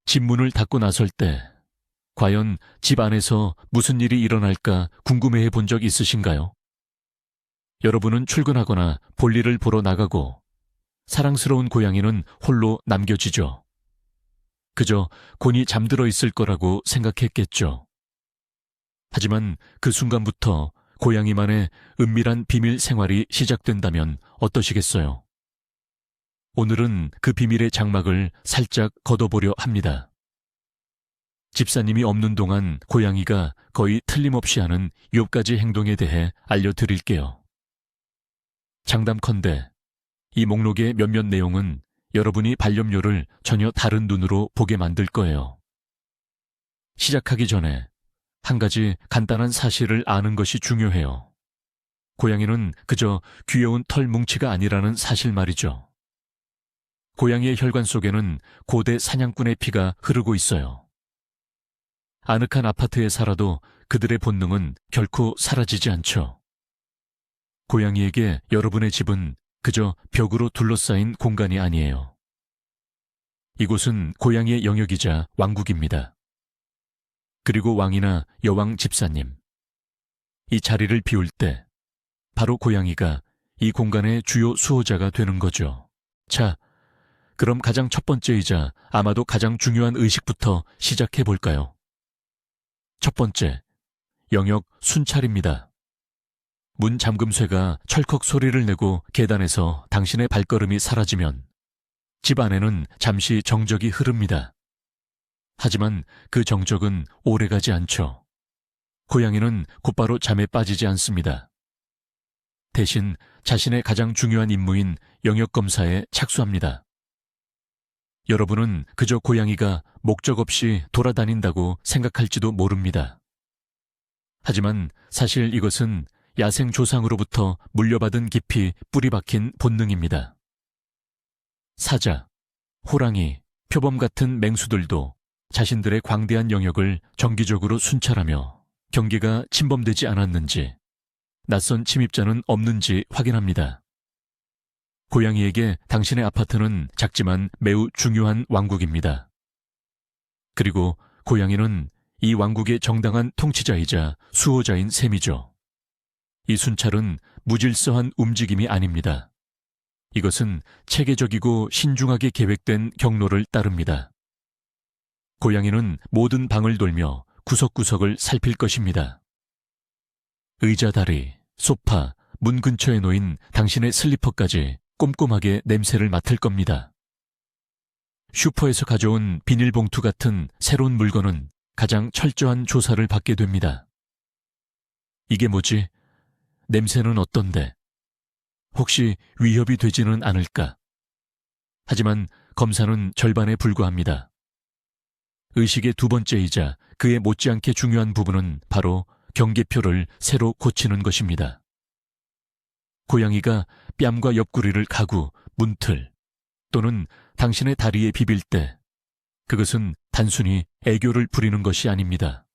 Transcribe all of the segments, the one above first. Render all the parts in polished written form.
집 문을 닫고 나설 때 과연 집 안에서 무슨 일이 일어날까 궁금해해 본 적 있으신가요? 여러분은 출근하거나 볼일을 보러 나가고 사랑스러운 고양이는 홀로 남겨지죠. 그저 곤히 잠들어 있을 거라고 생각했겠죠. 하지만 그 순간부터 고양이만의 은밀한 비밀 생활이 시작된다면 어떠시겠어요? 오늘은 그 비밀의 장막을 살짝 걷어보려 합니다. 집사님이 없는 동안 고양이가 거의 틀림없이 하는 6가지 행동에 대해 알려드릴게요. 장담컨대 이 목록의 몇몇 내용은 여러분이 반려묘를 전혀 다른 눈으로 보게 만들 거예요. 시작하기 전에 한 가지 간단한 사실을 아는 것이 중요해요. 고양이는 그저 귀여운 털 뭉치가 아니라는 사실 말이죠. 고양이의 혈관 속에는 고대 사냥꾼의 피가 흐르고 있어요. 아늑한 아파트에 살아도 그들의 본능은 결코 사라지지 않죠. 고양이에게 여러분의 집은 그저 벽으로 둘러싸인 공간이 아니에요. 이곳은 고양이의 영역이자 왕국입니다. 그리고 왕이나 여왕 집사님, 이 자리를 비울 때 바로 고양이가 이 공간의 주요 수호자가 되는 거죠. 자, 그럼 가장 첫 번째이자 아마도 가장 중요한 의식부터 시작해 볼까요? 첫 번째, 영역 순찰입니다. 문 잠금쇠가 철컥 소리를 내고 계단에서 당신의 발걸음이 사라지면 집 안에는 잠시 정적이 흐릅니다. 하지만 그 정적은 오래가지 않죠. 고양이는 곧바로 잠에 빠지지 않습니다. 대신 자신의 가장 중요한 임무인 영역 검사에 착수합니다. 여러분은 그저 고양이가 목적 없이 돌아다닌다고 생각할지도 모릅니다. 하지만 사실 이것은 야생 조상으로부터 물려받은 깊이 뿌리 박힌 본능입니다. 사자, 호랑이, 표범 같은 맹수들도 자신들의 광대한 영역을 정기적으로 순찰하며 경계가 침범되지 않았는지, 낯선 침입자는 없는지 확인합니다. 고양이에게 당신의 아파트는 작지만 매우 중요한 왕국입니다. 그리고 고양이는 이 왕국의 정당한 통치자이자 수호자인 셈이죠. 이 순찰은 무질서한 움직임이 아닙니다. 이것은 체계적이고 신중하게 계획된 경로를 따릅니다. 고양이는 모든 방을 돌며 구석구석을 살필 것입니다. 의자 다리, 소파, 문 근처에 놓인 당신의 슬리퍼까지 꼼꼼하게 냄새를 맡을 겁니다. 슈퍼에서 가져온 비닐봉투 같은 새로운 물건은 가장 철저한 조사를 받게 됩니다. 이게 뭐지? 냄새는 어떤데? 혹시 위협이 되지는 않을까? 하지만 검사는 절반에 불과합니다. 의식의 두 번째이자 그에 못지않게 중요한 부분은 바로 경계표를 새로 고치는 것입니다. 고양이가 뺨과 옆구리를 가구, 문틀 또는 당신의 다리에 비빌 때 그것은 단순히 애교를 부리는 것이 아닙니다.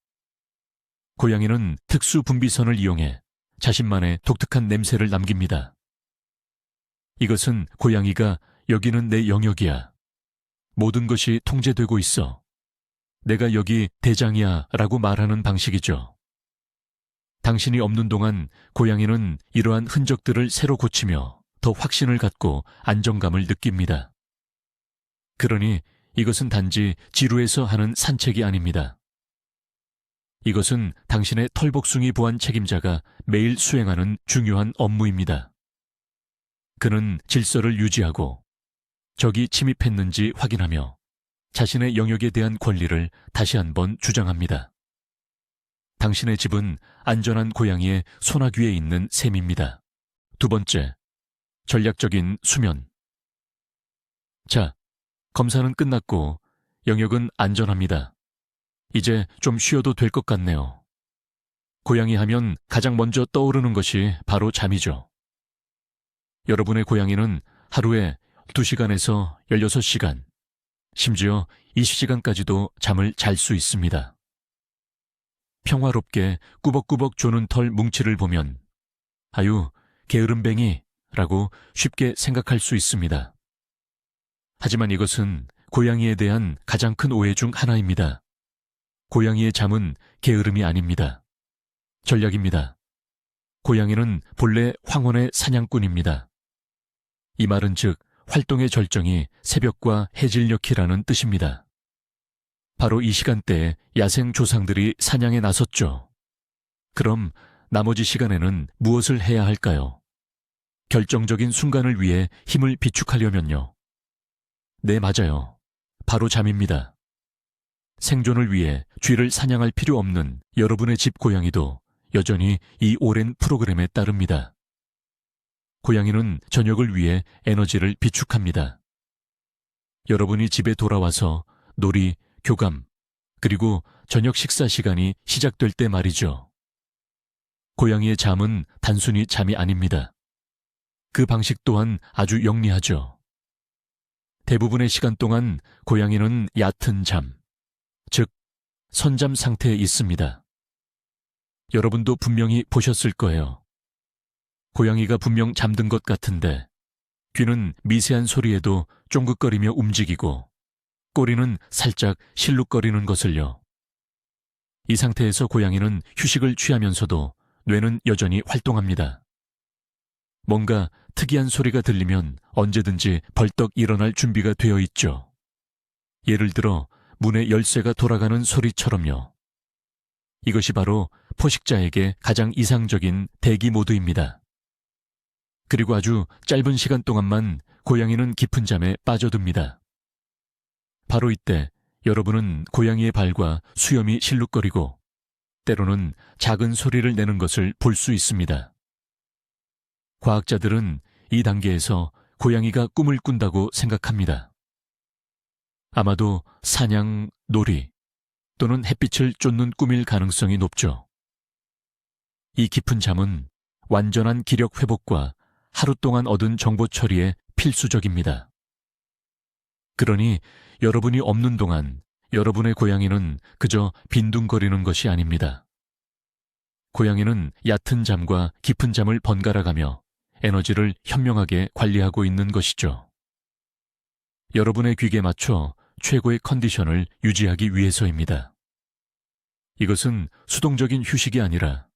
고양이는 특수 분비선을 이용해 자신만의 독특한 냄새를 남깁니다. 이것은 고양이가 여기는 내 영역이야. 모든 것이 통제되고 있어. 내가 여기 대장이야 라고 말하는 방식이죠. 당신이 없는 동안 고양이는 이러한 흔적들을 새로 고치며 더 확신을 갖고 안정감을 느낍니다. 그러니 이것은 단지 지루해서 하는 산책이 아닙니다. 이것은 당신의 털복숭이 보안 책임자가 매일 수행하는 중요한 업무입니다. 그는 질서를 유지하고 적이 침입했는지 확인하며 자신의 영역에 대한 권리를 다시 한번 주장합니다. 당신의 집은 안전한 고양이의 소나귀 위에 있는 셈입니다. 두 번째, 전략적인 수면. 자, 검사는 끝났고 영역은 안전합니다. 이제 좀 쉬어도 될 것 같네요. 고양이 하면 가장 먼저 떠오르는 것이 바로 잠이죠. 여러분의 고양이는 하루에 2시간에서 16시간, 심지어 20시간까지도 잠을 잘 수 있습니다. 평화롭게 꾸벅꾸벅 조는 털 뭉치를 보면 아유, 게으름뱅이 라고 쉽게 생각할 수 있습니다. 하지만 이것은 고양이에 대한 가장 큰 오해 중 하나입니다. 고양이의 잠은 게으름이 아닙니다. 전략입니다. 고양이는 본래 황혼의 사냥꾼입니다. 이 말은 즉 활동의 절정이 새벽과 해질녘이라는 뜻입니다. 바로 이 시간대에 야생 조상들이 사냥에 나섰죠. 그럼 나머지 시간에는 무엇을 해야 할까요? 결정적인 순간을 위해 힘을 비축하려면요. 네, 맞아요. 바로 잠입니다. 생존을 위해 쥐를 사냥할 필요 없는 여러분의 집 고양이도 여전히 이 오랜 프로그램에 따릅니다. 고양이는 저녁을 위해 에너지를 비축합니다. 여러분이 집에 돌아와서 놀이, 교감, 그리고 저녁 식사 시간이 시작될 때 말이죠. 고양이의 잠은 단순히 잠이 아닙니다. 그 방식 또한 아주 영리하죠. 대부분의 시간 동안 고양이는 얕은 잠, 즉 선잠 상태에 있습니다. 여러분도 분명히 보셨을 거예요. 고양이가 분명 잠든 것 같은데 귀는 미세한 소리에도 쫑긋거리며 움직이고 꼬리는 살짝 실룩거리는 것을요. 이 상태에서 고양이는 휴식을 취하면서도 뇌는 여전히 활동합니다. 뭔가 특이한 소리가 들리면 언제든지 벌떡 일어날 준비가 되어 있죠. 예를 들어 문의 열쇠가 돌아가는 소리처럼요. 이것이 바로 포식자에게 가장 이상적인 대기 모드입니다. 그리고 아주 짧은 시간 동안만 고양이는 깊은 잠에 빠져듭니다. 바로 이때 여러분은 고양이의 발과 수염이 실룩거리고 때로는 작은 소리를 내는 것을 볼 수 있습니다. 과학자들은 이 단계에서 고양이가 꿈을 꾼다고 생각합니다. 아마도 사냥, 놀이 또는 햇빛을 쫓는 꿈일 가능성이 높죠. 이 깊은 잠은 완전한 기력 회복과 하루 동안 얻은 정보 처리에 필수적입니다. 그러니 여러분이 없는 동안 여러분의 고양이는 그저 빈둥거리는 것이 아닙니다. 고양이는 얕은 잠과 깊은 잠을 번갈아가며 에너지를 현명하게 관리하고 있는 것이죠. 여러분의 귀에 맞춰 최고의 컨디션을 유지하기 위해서입니다. 이것은 수동적인 휴식이 아니라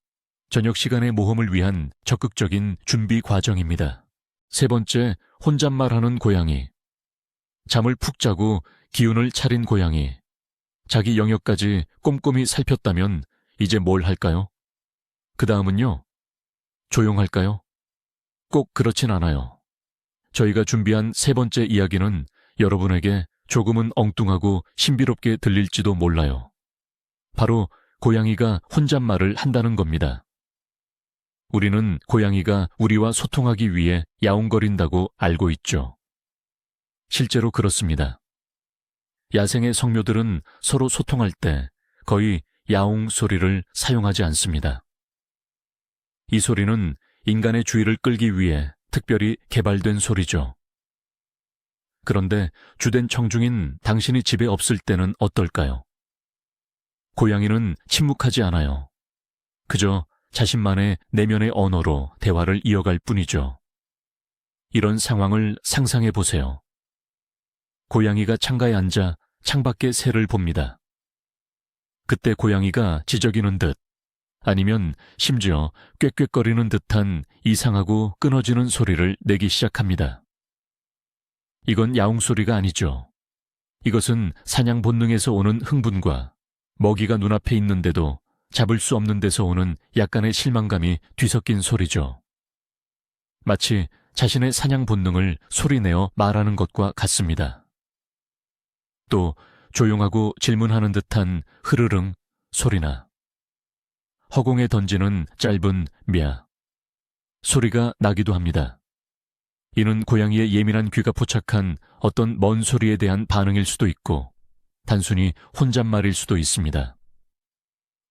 저녁 시간의 모험을 위한 적극적인 준비 과정입니다. 세 번째, 혼잣말하는 고양이. 잠을 푹 자고 기운을 차린 고양이. 자기 영역까지 꼼꼼히 살폈다면 이제 뭘 할까요? 그 다음은요? 조용할까요? 꼭 그렇진 않아요. 저희가 준비한 세 번째 이야기는 여러분에게 조금은 엉뚱하고 신비롭게 들릴지도 몰라요. 바로 고양이가 혼잣말을 한다는 겁니다. 우리는 고양이가 우리와 소통하기 위해 야옹거린다고 알고 있죠. 실제로 그렇습니다. 야생의 성묘들은 서로 소통할 때 거의 야옹 소리를 사용하지 않습니다. 이 소리는 인간의 주의를 끌기 위해 특별히 개발된 소리죠. 그런데 주된 청중인 당신이 집에 없을 때는 어떨까요? 고양이는 침묵하지 않아요. 그저 자신만의 내면의 언어로 대화를 이어갈 뿐이죠. 이런 상황을 상상해 보세요. 고양이가 창가에 앉아 창밖의 새를 봅니다. 그때 고양이가 지저귀는 듯 아니면 심지어 꽥꽥거리는 듯한 이상하고 끊어지는 소리를 내기 시작합니다. 이건 야옹 소리가 아니죠. 이것은 사냥 본능에서 오는 흥분과 먹이가 눈앞에 있는데도 잡을 수 없는 데서 오는 약간의 실망감이 뒤섞인 소리죠. 마치 자신의 사냥 본능을 소리내어 말하는 것과 같습니다. 또 조용하고 질문하는 듯한 흐르릉 소리나 허공에 던지는 짧은 며 소리가 나기도 합니다. 이는 고양이의 예민한 귀가 포착한 어떤 먼 소리에 대한 반응일 수도 있고 단순히 혼잣말일 수도 있습니다.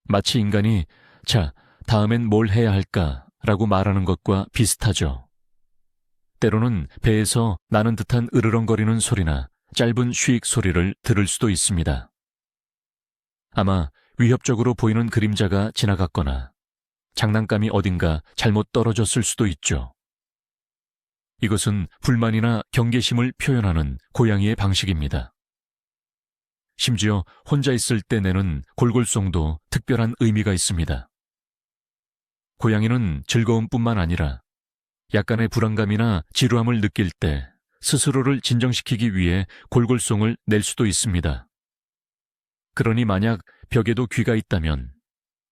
마치 인간이 자, 다음엔 뭘 해야 할까 라고 말하는 것과 비슷하죠. 때로는 배에서 나는 듯한 으르렁거리는 소리나 짧은 쉬익 소리를 들을 수도 있습니다. 아마 위협적으로 보이는 그림자가 지나갔거나 장난감이 어딘가 잘못 떨어졌을 수도 있죠. 이것은 불만이나 경계심을 표현하는 고양이의 방식입니다. 심지어 혼자 있을 때 내는 골골송도 특별한 의미가 있습니다. 고양이는 즐거움뿐만 아니라 약간의 불안감이나 지루함을 느낄 때 스스로를 진정시키기 위해 골골송을 낼 수도 있습니다. 그러니 만약 벽에도 귀가 있다면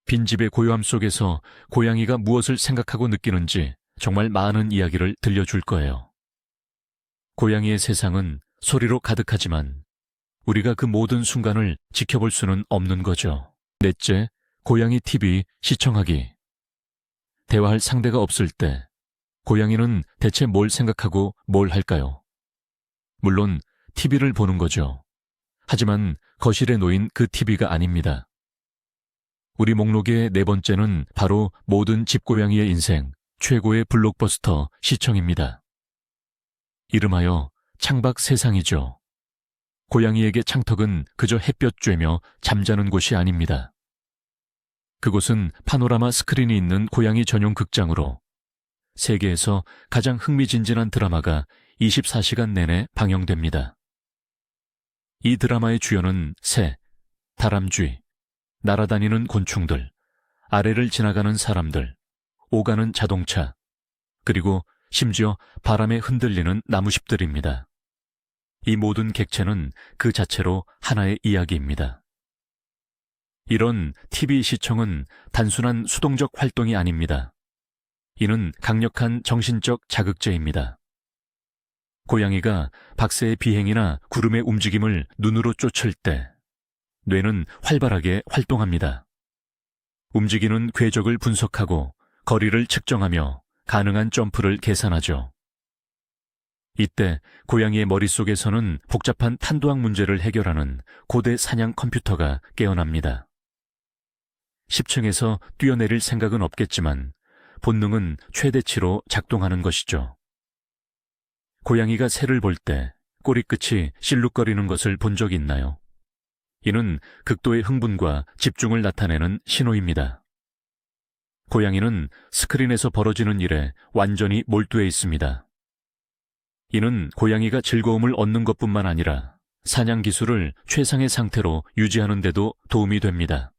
빈집의 고요함 속에서 고양이가 무엇을 생각하고 느끼는지 정말 많은 이야기를 들려줄 거예요. 고양이의 세상은 소리로 가득하지만 우리가 그 모든 순간을 지켜볼 수는 없는 거죠. 넷째, 고양이 TV 시청하기. 대화할 상대가 없을 때 고양이는 대체 뭘 생각하고 뭘 할까요? 물론 TV를 보는 거죠. 하지만 거실에 놓인 그 TV가 아닙니다. 우리 목록의 네 번째는 바로 모든 집고양이의 인생 최고의 블록버스터 시청입니다. 이름하여 창밖 세상이죠. 고양이에게 창턱은 그저 햇볕 쬐며 잠자는 곳이 아닙니다. 그곳은 파노라마 스크린이 있는 고양이 전용 극장으로 세계에서 가장 흥미진진한 드라마가 24시간 내내 방영됩니다. 이 드라마의 주연은 새, 다람쥐, 날아다니는 곤충들, 아래를 지나가는 사람들, 오가는 자동차, 그리고 심지어 바람에 흔들리는 나무숲들입니다. 이 모든 객체는 그 자체로 하나의 이야기입니다. 이런 TV 시청은 단순한 수동적 활동이 아닙니다. 이는 강력한 정신적 자극제입니다. 고양이가 박새의 비행이나 구름의 움직임을 눈으로 쫓을 때 뇌는 활발하게 활동합니다. 움직이는 궤적을 분석하고 거리를 측정하며 가능한 점프를 계산하죠. 이때 고양이의 머릿속에서는 복잡한 탄도학 문제를 해결하는 고대 사냥 컴퓨터가 깨어납니다. 10층에서 뛰어내릴 생각은 없겠지만 본능은 최대치로 작동하는 것이죠. 고양이가 새를 볼 때 꼬리 끝이 실룩거리는 것을 본 적 있나요? 이는 극도의 흥분과 집중을 나타내는 신호입니다. 고양이는 스크린에서 벌어지는 일에 완전히 몰두해 있습니다. 이는 고양이가 즐거움을 얻는 것뿐만 아니라 사냥 기술을 최상의 상태로 유지하는 데도 도움이 됩니다.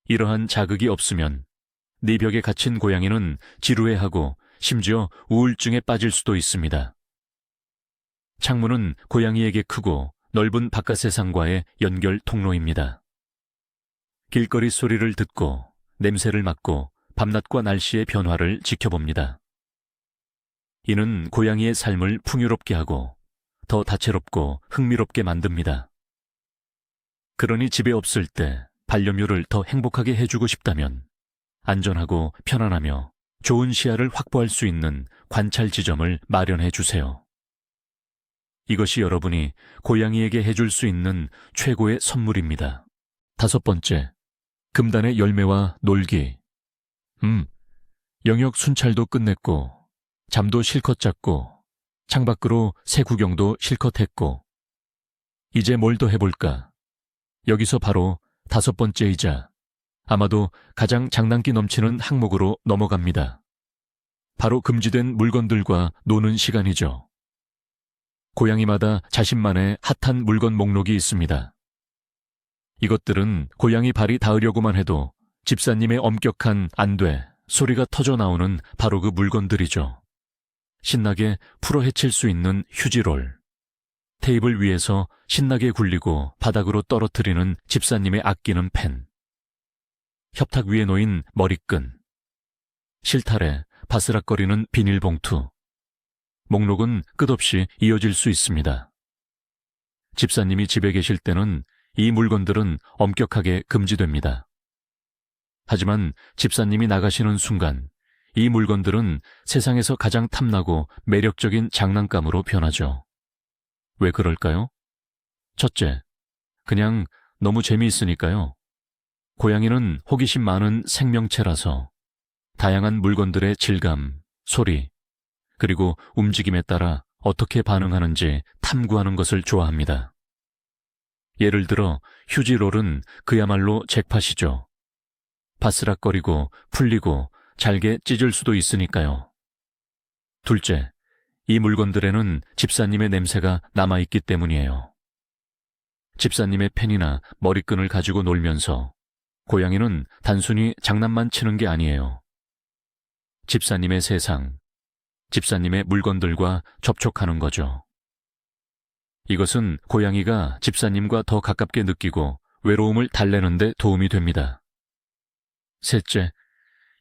이러한 자극이 없으면 네 벽에 갇힌 고양이는 지루해하고 심지어 우울증에 빠질 수도 있습니다. 창문은 고양이에게 크고 넓은 바깥 세상과의 연결 통로입니다. 길거리 소리를 듣고 냄새를 맡고 밤낮과 날씨의 변화를 지켜봅니다. 이는 고양이의 삶을 풍요롭게 하고 더 다채롭고 흥미롭게 만듭니다. 그러니 집에 없을 때 반려묘를 더 행복하게 해주고 싶다면 안전하고 편안하며 좋은 시야를 확보할 수 있는 관찰 지점을 마련해 주세요. 이것이 여러분이 고양이에게 해줄 수 있는 최고의 선물입니다. 다섯 번째, 금단의 열매와 놀기. 영역 순찰도 끝냈고 잠도 실컷 잤고 창밖으로 새 구경도 실컷 했고 이제 뭘 더 해볼까? 여기서 바로 다섯 번째이자 아마도 가장 장난기 넘치는 항목으로 넘어갑니다. 바로 금지된 물건들과 노는 시간이죠. 고양이마다 자신만의 핫한 물건 목록이 있습니다. 이것들은 고양이 발이 닿으려고만 해도 집사님의 엄격한 안 돼 소리가 터져 나오는 바로 그 물건들이죠. 신나게 풀어 헤칠 수 있는 휴지롤, 테이블 위에서 신나게 굴리고 바닥으로 떨어뜨리는 집사님의 아끼는 펜, 협탁 위에 놓인 머리끈, 실타래, 바스락거리는 비닐봉투. 목록은 끝없이 이어질 수 있습니다. 집사님이 집에 계실 때는 이 물건들은 엄격하게 금지됩니다. 하지만 집사님이 나가시는 순간 이 물건들은 세상에서 가장 탐나고 매력적인 장난감으로 변하죠. 왜 그럴까요? 첫째, 그냥 너무 재미있으니까요. 고양이는 호기심 많은 생명체라서 다양한 물건들의 질감, 소리, 그리고 움직임에 따라 어떻게 반응하는지 탐구하는 것을 좋아합니다. 예를 들어 휴지롤은 그야말로 잭팟이죠. 바스락거리고 풀리고 잘게 찢을 수도 있으니까요. 둘째, 이 물건들에는 집사님의 냄새가 남아있기 때문이에요. 집사님의 펜이나 머리끈을 가지고 놀면서 고양이는 단순히 장난만 치는 게 아니에요. 집사님의 세상, 집사님의 물건들과 접촉하는 거죠. 이것은 고양이가 집사님과 더 가깝게 느끼고 외로움을 달래는 데 도움이 됩니다. 셋째,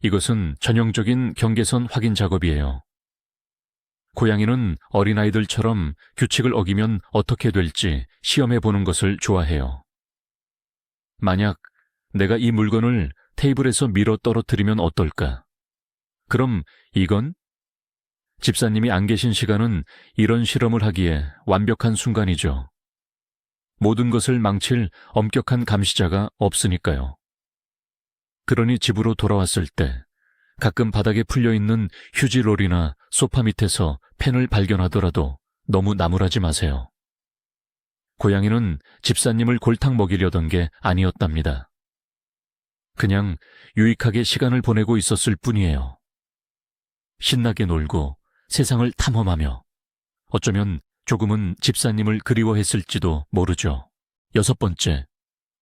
이것은 전형적인 경계선 확인 작업이에요. 고양이는 어린아이들처럼 규칙을 어기면 어떻게 될지 시험해 보는 것을 좋아해요. 만약 내가 이 물건을 테이블에서 밀어 떨어뜨리면 어떨까? 그럼 이건? 집사님이 안 계신 시간은 이런 실험을 하기에 완벽한 순간이죠. 모든 것을 망칠 엄격한 감시자가 없으니까요. 그러니 집으로 돌아왔을 때 가끔 바닥에 풀려있는 휴지롤이나 소파 밑에서 펜을 발견하더라도 너무 나무라지 마세요. 고양이는 집사님을 골탕 먹이려던 게 아니었답니다. 그냥 유익하게 시간을 보내고 있었을 뿐이에요. 신나게 놀고 세상을 탐험하며 어쩌면 조금은 집사님을 그리워했을지도 모르죠. 6번째,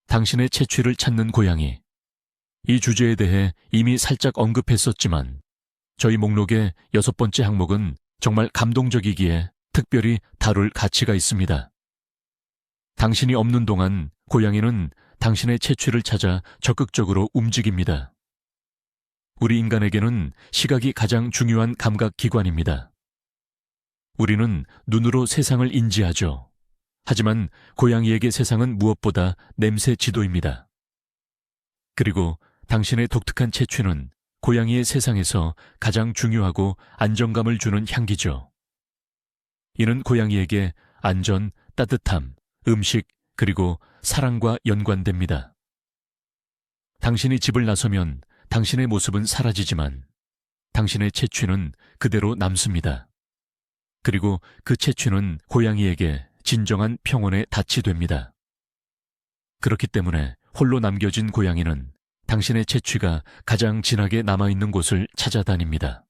당신의 채취를 찾는 고양이. 이 주제에 대해 이미 살짝 언급했었지만 저희 목록의 6번째 항목은 정말 감동적이기에 특별히 다룰 가치가 있습니다. 당신이 없는 동안 고양이는 당신의 채취를 찾아 적극적으로 움직입니다. 우리 인간에게는 시각이 가장 중요한 감각기관입니다. 우리는 눈으로 세상을 인지하죠. 하지만 고양이에게 세상은 무엇보다 냄새 지도입니다. 그리고 당신의 독특한 채취는 고양이의 세상에서 가장 중요하고 안정감을 주는 향기죠. 이는 고양이에게 안전, 따뜻함, 음식, 그리고 사랑과 연관됩니다. 당신이 집을 나서면 당신의 모습은 사라지지만 당신의 채취는 그대로 남습니다. 그리고 그 채취는 고양이에게 진정한 평온의 닻이 됩니다. 그렇기 때문에 홀로 남겨진 고양이는 당신의 채취가 가장 진하게 남아있는 곳을 찾아다닙니다.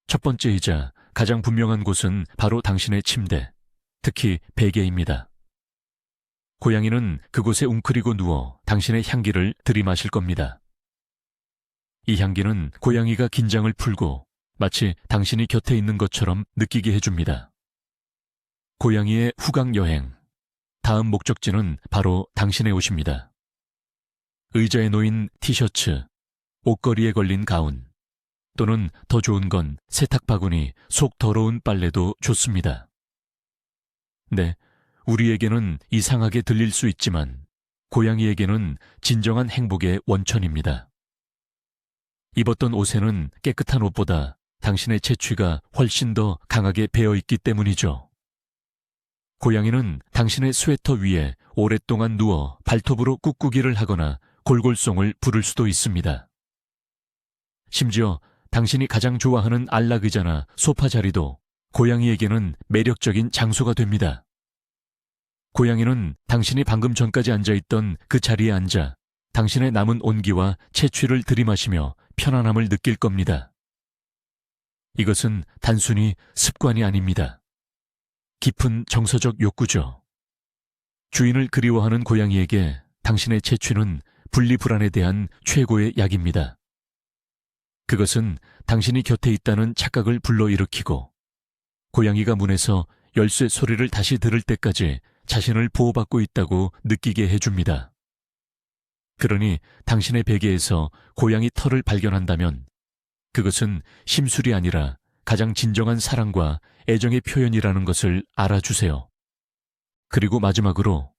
첫 번째이자 가장 분명한 곳은 바로 당신의 침대, 특히 베개입니다. 고양이는 그곳에 웅크리고 누워 당신의 향기를 들이마실 겁니다. 이 향기는 고양이가 긴장을 풀고 마치 당신이 곁에 있는 것처럼 느끼게 해줍니다. 고양이의 후각 여행, 다음 목적지는 바로 당신의 옷입니다. 의자에 놓인 티셔츠, 옷걸이에 걸린 가운, 또는 더 좋은 건 세탁 바구니, 속 더러운 빨래도 좋습니다. 네, 우리에게는 이상하게 들릴 수 있지만 고양이에게는 진정한 행복의 원천입니다. 입었던 옷에는 깨끗한 옷보다 당신의 채취가 훨씬 더 강하게 배어있기 때문이죠. 고양이는 당신의 스웨터 위에 오랫동안 누워 발톱으로 꾹꾹이를 하거나 골골송을 부를 수도 있습니다. 심지어 당신이 가장 좋아하는 안락 의자나 소파 자리도 고양이에게는 매력적인 장소가 됩니다. 고양이는 당신이 방금 전까지 앉아있던 그 자리에 앉아 당신의 남은 온기와 채취를 들이마시며 편안함을 느낄 겁니다. 이것은 단순히 습관이 아닙니다. 깊은 정서적 욕구죠. 주인을 그리워하는 고양이에게 당신의 채취는 분리불안에 대한 최고의 약입니다. 그것은 당신이 곁에 있다는 착각을 불러일으키고 고양이가 문에서 열쇠 소리를 다시 들을 때까지 자신을 보호받고 있다고 느끼게 해줍니다. 그러니 당신의 베개에서 고양이 털을 발견한다면 그것은 심술이 아니라 가장 진정한 사랑과 애정의 표현이라는 것을 알아주세요. 그리고 마지막으로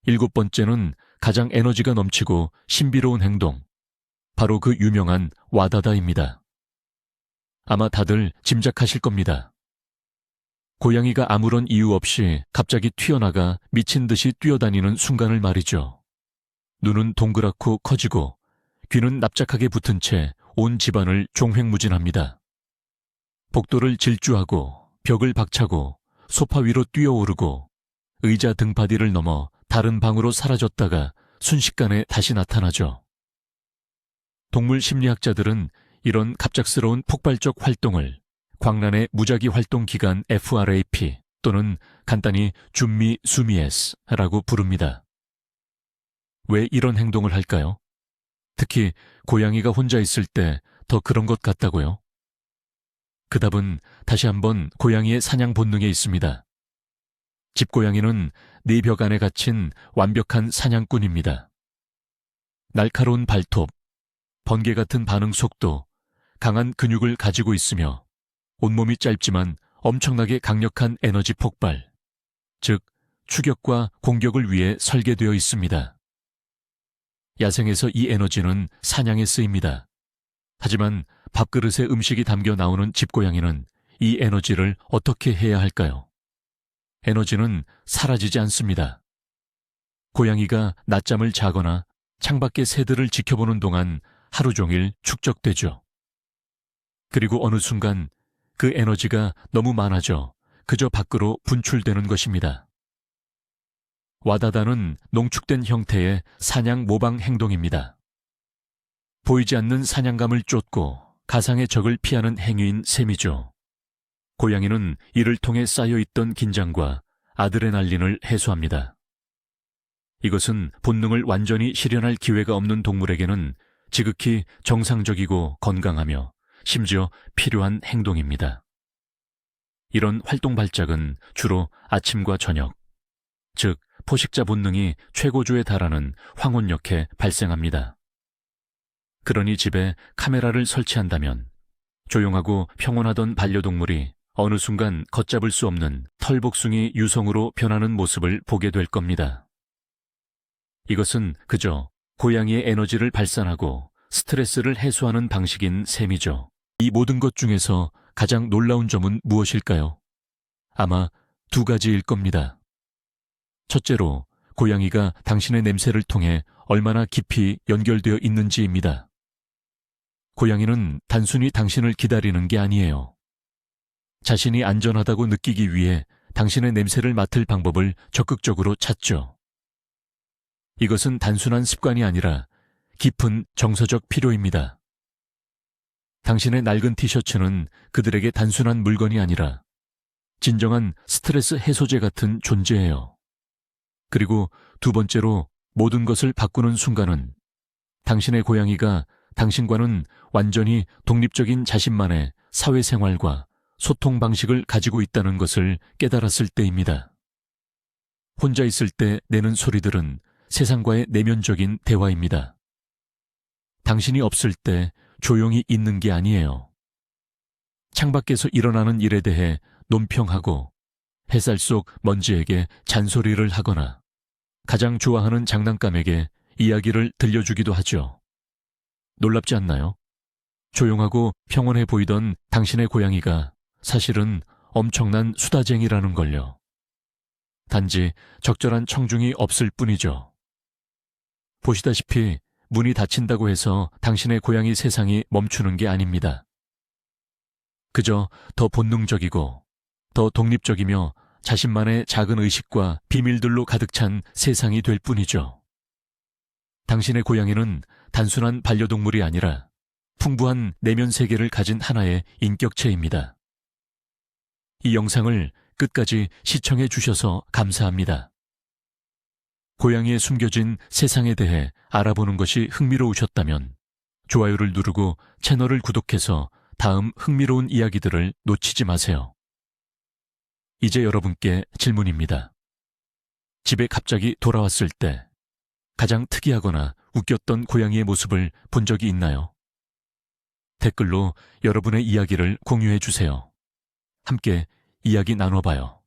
7번째는 가장 에너지가 넘치고 신비로운 행동, 바로 그 유명한 와다다입니다. 아마 다들 짐작하실 겁니다. 고양이가 아무런 이유 없이 갑자기 튀어나가 미친 듯이 뛰어다니는 순간을 말이죠. 눈은 동그랗고 커지고 귀는 납작하게 붙은 채 온 집안을 종횡무진합니다. 복도를 질주하고 벽을 박차고 소파 위로 뛰어오르고 의자 등받이를 넘어 다른 방으로 사라졌다가 순식간에 다시 나타나죠. 동물 심리학자들은 이런 갑작스러운 폭발적 활동을 광란의 무작위 활동 기간 FRAP, 또는 간단히 줌미 수미에스라고 부릅니다. 왜 이런 행동을 할까요? 특히 고양이가 혼자 있을 때 더 그런 것 같다고요? 그 답은 다시 한번 고양이의 사냥 본능에 있습니다. 집고양이는 네 벽 안에 갇힌 완벽한 사냥꾼입니다. 날카로운 발톱, 번개 같은 반응 속도, 강한 근육을 가지고 있으며 온몸이 짧지만 엄청나게 강력한 에너지 폭발, 즉 추격과 공격을 위해 설계되어 있습니다. 야생에서 이 에너지는 사냥에 쓰입니다. 하지만 밥그릇에 음식이 담겨 나오는 집고양이는 이 에너지를 어떻게 해야 할까요? 에너지는 사라지지 않습니다. 고양이가 낮잠을 자거나 창밖의 새들을 지켜보는 동안 하루 종일 축적되죠. 그리고 어느 순간 그 에너지가 너무 많아져 그저 밖으로 분출되는 것입니다. 와다다는 농축된 형태의 사냥 모방 행동입니다. 보이지 않는 사냥감을 쫓고 가상의 적을 피하는 행위인 셈이죠. 고양이는 이를 통해 쌓여있던 긴장과 아드레날린을 해소합니다. 이것은 본능을 완전히 실현할 기회가 없는 동물에게는 지극히 정상적이고 건강하며 심지어 필요한 행동입니다. 이런 활동 발작은 주로 아침과 저녁, 즉 포식자 본능이 최고조에 달하는 황혼역에 발생합니다. 그러니 집에 카메라를 설치한다면 조용하고 평온하던 반려동물이 어느 순간 걷잡을 수 없는 털복숭이 유성으로 변하는 모습을 보게 될 겁니다. 이것은 그저 고양이의 에너지를 발산하고 스트레스를 해소하는 방식인 셈이죠. 이 모든 것 중에서 가장 놀라운 점은 무엇일까요? 아마 두 가지일 겁니다. 첫째로 고양이가 당신의 냄새를 통해 얼마나 깊이 연결되어 있는지입니다. 고양이는 단순히 당신을 기다리는 게 아니에요. 자신이 안전하다고 느끼기 위해 당신의 냄새를 맡을 방법을 적극적으로 찾죠. 이것은 단순한 습관이 아니라 깊은 정서적 필요입니다. 당신의 낡은 티셔츠는 그들에게 단순한 물건이 아니라 진정한 스트레스 해소제 같은 존재예요. 그리고 두 번째로 모든 것을 바꾸는 순간은 당신의 고양이가 당신과는 완전히 독립적인 자신만의 사회생활과 소통 방식을 가지고 있다는 것을 깨달았을 때입니다. 혼자 있을 때 내는 소리들은 세상과의 내면적인 대화입니다. 당신이 없을 때 조용히 있는 게 아니에요. 창밖에서 일어나는 일에 대해 논평하고 햇살 속 먼지에게 잔소리를 하거나 가장 좋아하는 장난감에게 이야기를 들려주기도 하죠. 놀랍지 않나요? 조용하고 평온해 보이던 당신의 고양이가 사실은 엄청난 수다쟁이라는 걸요. 단지 적절한 청중이 없을 뿐이죠. 보시다시피 문이 닫힌다고 해서 당신의 고양이 세상이 멈추는 게 아닙니다. 그저 더 본능적이고 더 독립적이며 자신만의 작은 의식과 비밀들로 가득 찬 세상이 될 뿐이죠. 당신의 고양이는 단순한 반려동물이 아니라 풍부한 내면 세계를 가진 하나의 인격체입니다. 이 영상을 끝까지 시청해 주셔서 감사합니다. 고양이의 숨겨진 세상에 대해 알아보는 것이 흥미로우셨다면 좋아요를 누르고 채널을 구독해서 다음 흥미로운 이야기들을 놓치지 마세요. 이제 여러분께 질문입니다. 집에 갑자기 돌아왔을 때 가장 특이하거나 웃겼던 고양이의 모습을 본 적이 있나요? 댓글로 여러분의 이야기를 공유해 주세요. 함께 이야기 나눠봐요.